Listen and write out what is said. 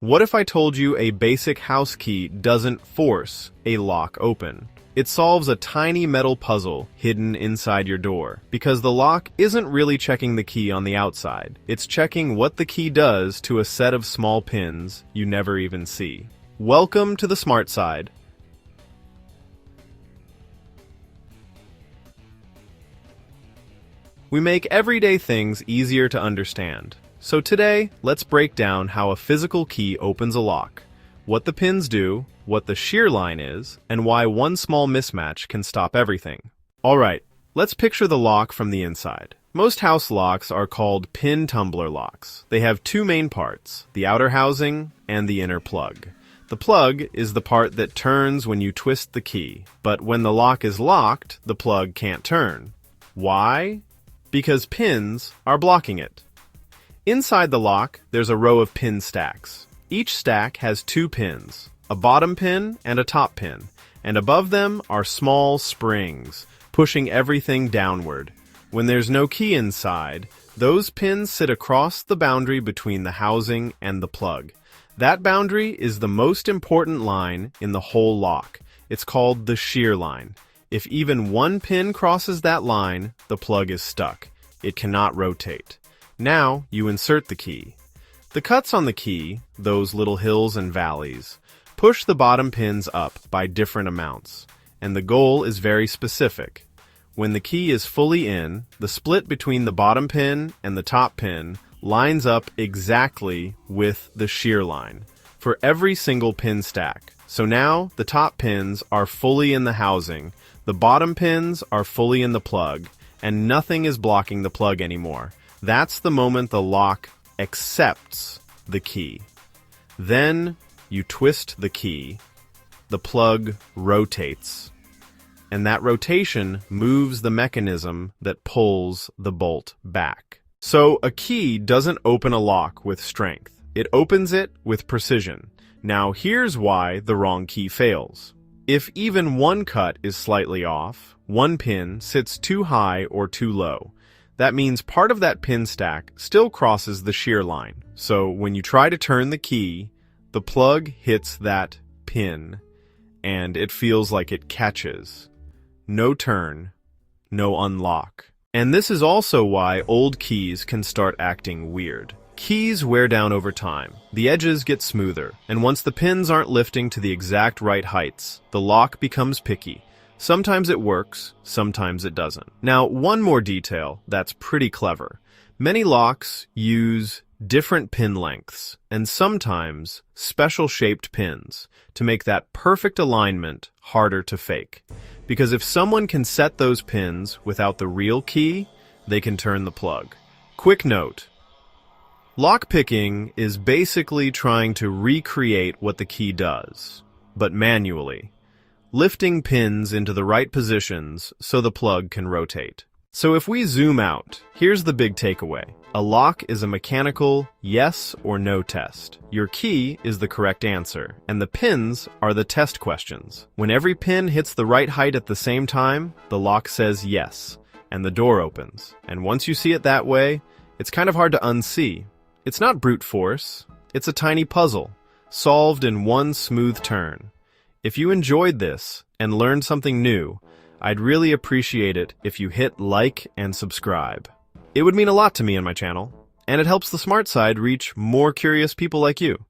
What if I told you a basic house key doesn't force a lock open? It solves a tiny metal puzzle hidden inside your door, because the lock isn't really checking the key on the outside. It's checking what the key does to a set of small pins you never even see. Welcome to the smart side. We make everyday things easier to understand. So today, let's break down how a physical key opens a lock, what the pins do, what the shear line is, and why one small mismatch can stop everything. Alright, let's picture the lock from the inside. Most house locks are called pin tumbler locks. They have two main parts, the outer housing and the inner plug. The plug is the part that turns when you twist the key, but when the lock is locked, the plug can't turn. Why? Because pins are blocking it. Inside the lock, there's a row of pin stacks. Each stack has two pins, a bottom pin and a top pin, and above them are small springs, pushing everything downward. When there's no key inside, those pins sit across the boundary between the housing and the plug. That boundary is the most important line in the whole lock. It's called the shear line. If even one pin crosses that line, the plug is stuck. It cannot rotate. Now, you insert the key. The cuts on the key, those little hills and valleys, push the bottom pins up by different amounts, and the goal is very specific. When the key is fully in, the split between the bottom pin and the top pin lines up exactly with the shear line for every single pin stack. So now, the top pins are fully in the housing, the bottom pins are fully in the plug, and nothing is blocking the plug anymore. That's the moment the lock accepts the key. Then you twist the key, the plug rotates, and that rotation moves the mechanism that pulls the bolt back. So a key doesn't open a lock with strength. It opens it with precision. Now here's why the wrong key fails. If even one cut is slightly off, one pin sits too high or too low. That means part of that pin stack still crosses the shear line. So when you try to turn the key, the plug hits that pin, and it feels like it catches. No turn, no unlock. And this is also why old keys can start acting weird. Keys wear down over time. The edges get smoother, and once the pins aren't lifting to the exact right heights, the lock becomes picky. Sometimes it works, sometimes it doesn't. Now, one more detail that's pretty clever. Many locks use different pin lengths, and sometimes special-shaped pins, to make that perfect alignment harder to fake. Because if someone can set those pins without the real key, they can turn the plug. Quick note. Lockpicking is basically trying to recreate what the key does, but manually. Lifting pins into the right positions so the plug can rotate. So if we zoom out, here's the big takeaway. A lock is a mechanical yes or no test. Your key is the correct answer, and the pins are the test questions. When every pin hits the right height at the same time, the lock says yes, and the door opens. And once you see it that way, it's kind of hard to unsee. It's not brute force, it's a tiny puzzle, solved in one smooth turn. If you enjoyed this and learned something new, I'd really appreciate it if you hit like and subscribe. It would mean a lot to me and my channel, and it helps the smart side reach more curious people like you.